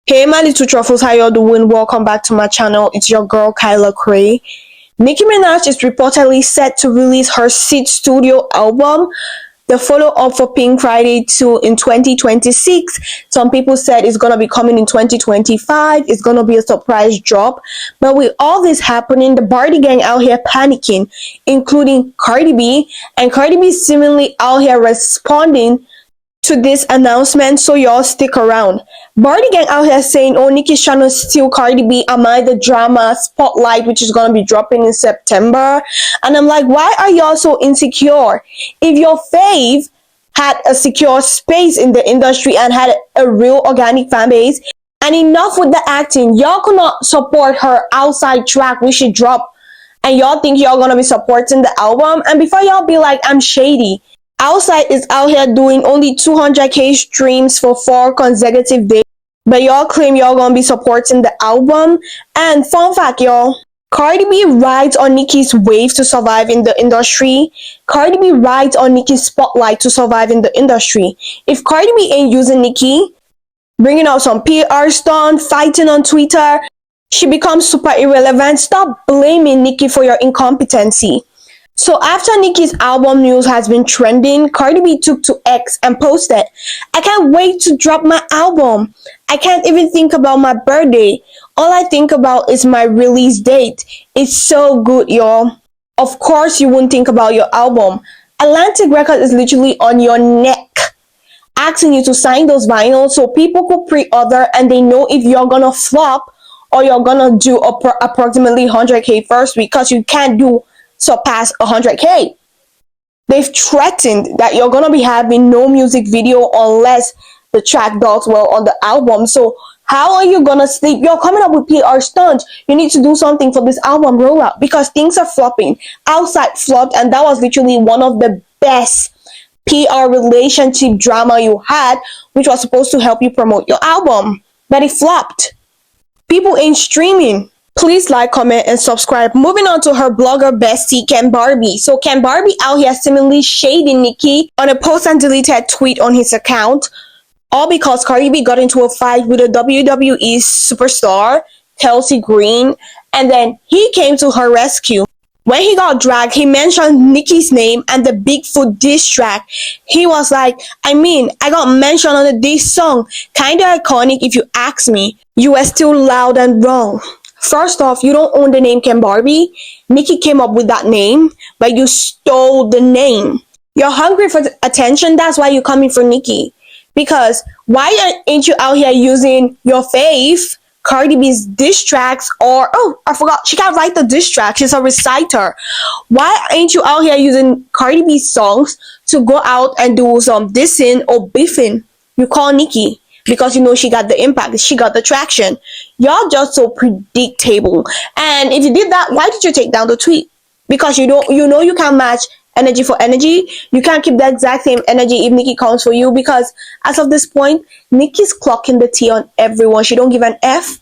Hey my little truffles, how y'all doing? Welcome back to my channel. It's your girl Kyla Klay. Nicki Minaj is reportedly set to release her Seed Studio album, the follow-up for Pink Friday 2 in 2026. Some people said it's gonna be coming in 2025. It's gonna be a surprise drop. But with all this happening, the Barbie gang out here panicking, including Cardi B, and Cardi B seemingly out here responding to this announcement, so y'all stick around. Barbie gang out here saying, oh, Nicki's trying to steal Cardi B amid the drama Spotlight, which is going to be dropping in September. And I'm like, why are y'all so insecure? If your fave had a secure space in the industry and had a real organic fan base, and enough with the acting, y'all could not support her outside track which she dropped, and y'all think y'all gonna be supporting the album. And before y'all be like, I'm shady, Outside is out here doing only 200k streams for 4 consecutive days, but y'all claim y'all gonna be supporting the album. And fun fact, y'all, Cardi B rides on Nicki's wave to survive in the industry. Cardi B rides on Nicki's spotlight to survive in the industry. If Cardi B ain't using Nicki, bringing out some PR stunt, fighting on Twitter, she becomes super irrelevant. Stop blaming Nicki for your incompetency. So after Nicki's album news has been trending, Cardi B took to X and posted, I can't wait to drop my album. I can't even think about my birthday. All I think about is my release date. It's so good, y'all. Of course you wouldn't think about your album. Atlantic Records is literally on your neck, asking you to sign those vinyls so people could pre-order and they know if you're gonna flop or you're gonna do approximately 100k first week, because you can't do surpass 100k. They've threatened that you're gonna be having no music video unless the track does well on the album. So how are you gonna sleep? You're coming up with PR stunts. You need to do something for this album rollout because things are flopping. Outside flopped, and that was literally one of the best PR relationship drama you had, which was supposed to help you promote your album, but it flopped. People ain't streaming. Please like, comment, and subscribe. Moving on to her blogger bestie, Kenbarbie. So Kenbarbie out here seemingly shading Nicki on a post and deleted tweet on his account, all because Cardi B got into a fight with a WWE superstar, Kelsey Green, and then he came to her rescue. When he got dragged, he mentioned Nicki's name and the Bigfoot diss track. He was like, I got mentioned on the diss song. Kinda iconic if you ask me. You were still loud and wrong. First off, you don't own the name Kenbarbie. Nicki came up with that name, but you stole the name. You're hungry for attention, that's why you're coming for Nicki. Because why ain't you out here using your fave, Cardi B's diss tracks, or, oh, I forgot, she can't write the diss track, she's a reciter. Why ain't you out here using Cardi B's songs to go out and do some dissing or beefing? You call Nicki because you know she got the impact, she got the traction. Y'all just so predictable. And if you did that, why did you take down the tweet? Because you know you can't match energy for energy. You can't keep the exact same energy if Nicki comes for you, because as of this point, Nicki's clocking the T on everyone. She don't give an F.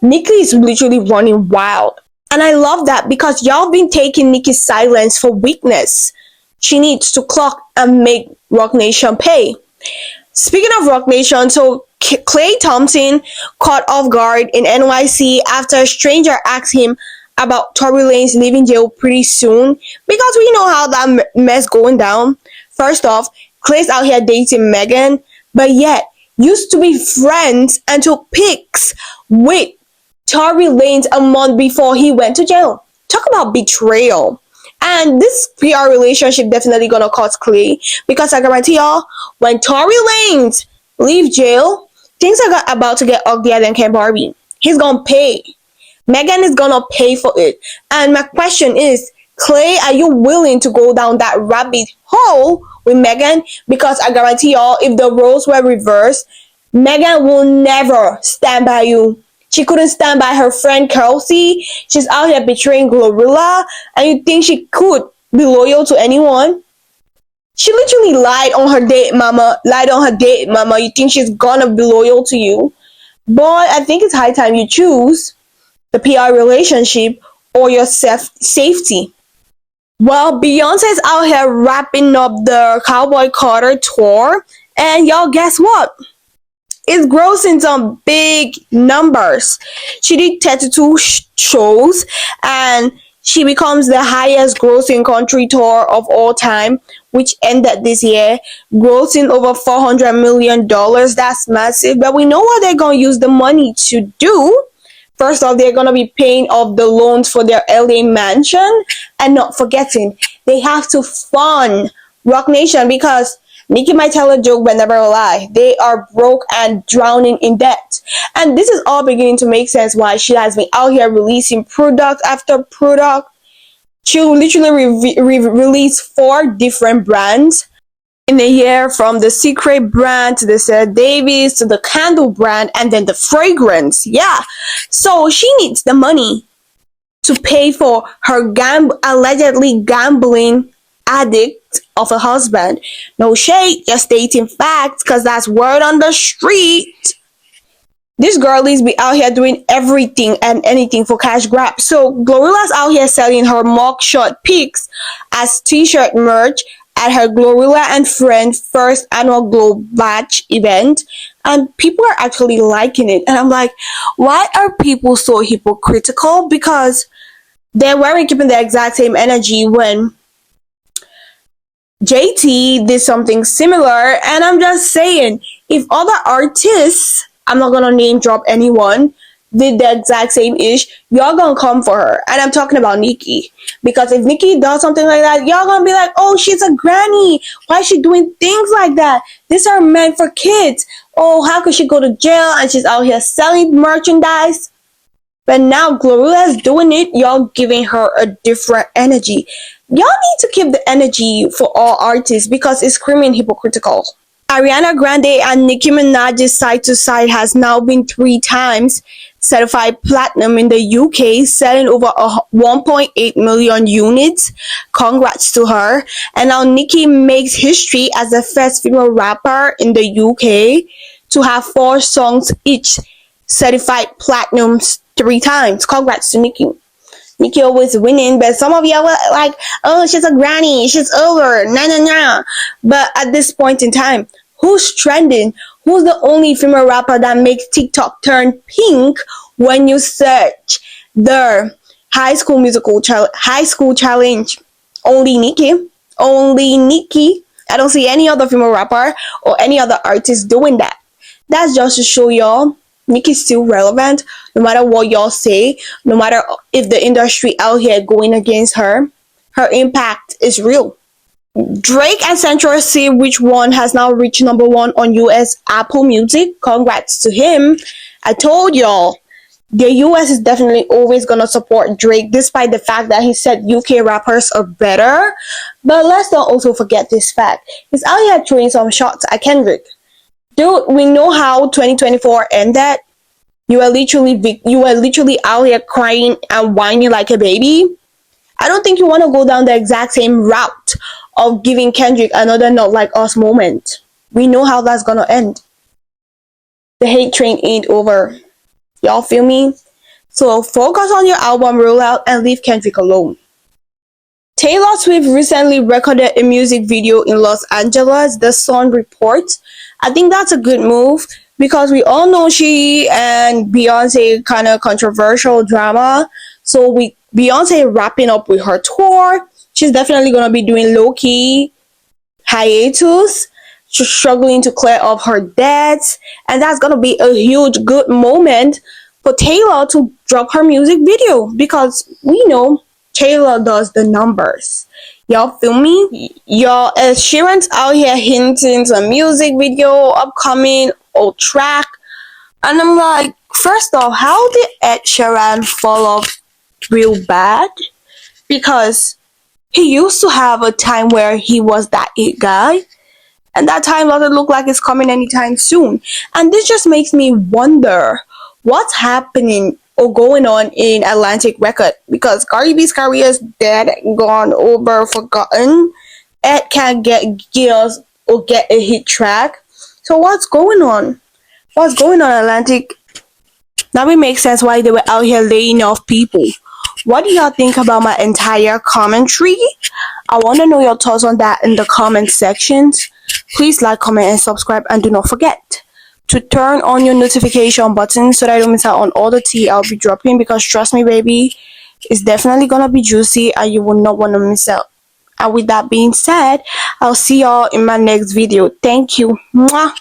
Nicki is literally running wild. And I love that because y'all been taking Nicki's silence for weakness. She needs to clock and make Roc Nation pay. Speaking of Roc Nation, so Klay Thompson caught off guard in NYC after a stranger asked him about Tory Lanez leaving jail pretty soon, because we know how that mess going down. First off, Klay's out here dating Megan, but yet used to be friends and took pics with Tory Lanez a month before he went to jail. Talk about betrayal. And this PR relationship definitely gonna cost Klay, because I guarantee y'all, when Tory Lanez leave jail, things are about to get uglier than Kenbarbie. He's gonna pay. Megan is gonna pay for it. And my question is, Klay, are you willing to go down that rabbit hole with Megan? Because I guarantee y'all, if the roles were reversed, Megan will never stand by you. She couldn't stand by her friend Kelsey. She's out here betraying GloRilla, and you think she could be loyal to anyone? She literally lied on her date mama. You think she's gonna be loyal to you? But I think it's high time you choose the PR relationship or your safety. Well, Beyonce is out here wrapping up the Cowboy Carter tour, and y'all guess what? It's grossing some big numbers. She did 32 shows, and she becomes the highest grossing country tour of all time, which ended this year, grossing over $400 million. That's massive. But we know what they're going to use the money to do. First off, they're going to be paying off the loans for their LA mansion, and not forgetting, they have to fund Rock Nation, because Nicki might tell a joke but never a lie. They are broke and drowning in debt. And this is all beginning to make sense why she has been out here releasing product after product. She'll literally release 4 different brands in a year, from the Secret brand to the Sarah Davis to the candle brand and then the fragrance. Yeah. So she needs the money to pay for her allegedly gambling addict of a husband. No shade, just stating facts, because that's word on the street. This girl is be out here doing everything and anything for cash grab. So GloRilla's out here selling her mugshot pics as t-shirt merch at her GloRilla and Friends first annual Glow Batch event, and people are actually liking it. And I'm like, why are people so hypocritical? Because they weren't keeping the exact same energy when JT did something similar. And I'm just saying, if other artists, I'm not gonna name drop anyone, did the exact same ish, y'all gonna come for her. And I'm talking about Nicki, because if Nicki does something like that, y'all gonna be like, oh, she's a granny, why is she doing things like that? These are meant for kids. Oh, how could she go to jail and she's out here selling merchandise? But now GloRilla's doing it, y'all giving her a different energy. Y'all need to keep the energy for all artists, because it's screaming hypocritical. Ariana Grande and Nicki Minaj's Side to Side has now been 3 times certified platinum in the UK, selling over 1.8 million units. Congrats to her. And now Nicki makes history as the first female rapper in the UK to have 4 songs each certified platinums 3 times. Congrats to Nicki. Nicki always winning, but some of y'all were like, oh, she's a granny, she's over, nah. But at this point in time, who's trending? Who's the only female rapper that makes TikTok turn pink when you search the High School Challenge? Only Nicki. Only Nicki. I don't see any other female rapper or any other artist doing that. That's just to show y'all Nicki's still relevant, no matter what y'all say, no matter if the industry out here going against her, her impact is real. Drake and Central C, which one has now reached #1 on US Apple Music. Congrats to him. I told y'all, the US is definitely always gonna support Drake, despite the fact that he said UK rappers are better. But let's not also forget this fact. He's out here throwing some shots at Kendrick. Dude, we know how 2024 ended. You were literally out here crying and whining like a baby. I don't think you want to go down the exact same route of giving Kendrick another Not Like Us moment. We know how that's gonna end. The hate train ain't over. Y'all feel me? So focus on your album rollout and leave Kendrick alone. Taylor Swift recently recorded a music video in Los Angeles, The Sun reports. I think that's a good move, because we all know she and Beyonce kind of controversial drama. So with Beyonce wrapping up with her tour, she's definitely going to be doing low-key hiatus. She's struggling to clear up her debts. And that's going to be a huge good moment for Taylor to drop her music video, because we know Taylor does the numbers. Y'all feel me? Y'all, Ed Sheeran's out here hinting some music video upcoming or track. And I'm like, first off, how did Ed Sheeran fall off real bad? Because he used to have a time where he was that it guy. And that time doesn't look like it's coming anytime soon. And this just makes me wonder what's happening or going on in Atlantic Record, because Cardi B's career is dead, gone over, forgotten. Ed can't get gears or get a hit track. So what's going on? What's going on, Atlantic? Now it makes sense why they were out here laying off people. What do y'all think about my entire commentary? I want to know your thoughts on that in the comment sections. Please like, comment, and subscribe, and do not forget, to turn on your notification button so that you don't miss out on all the tea I'll be dropping, because trust me baby, it's definitely gonna be juicy and you will not want to miss out. And with that being said, I'll see y'all in my next video. Thank you. Mwah.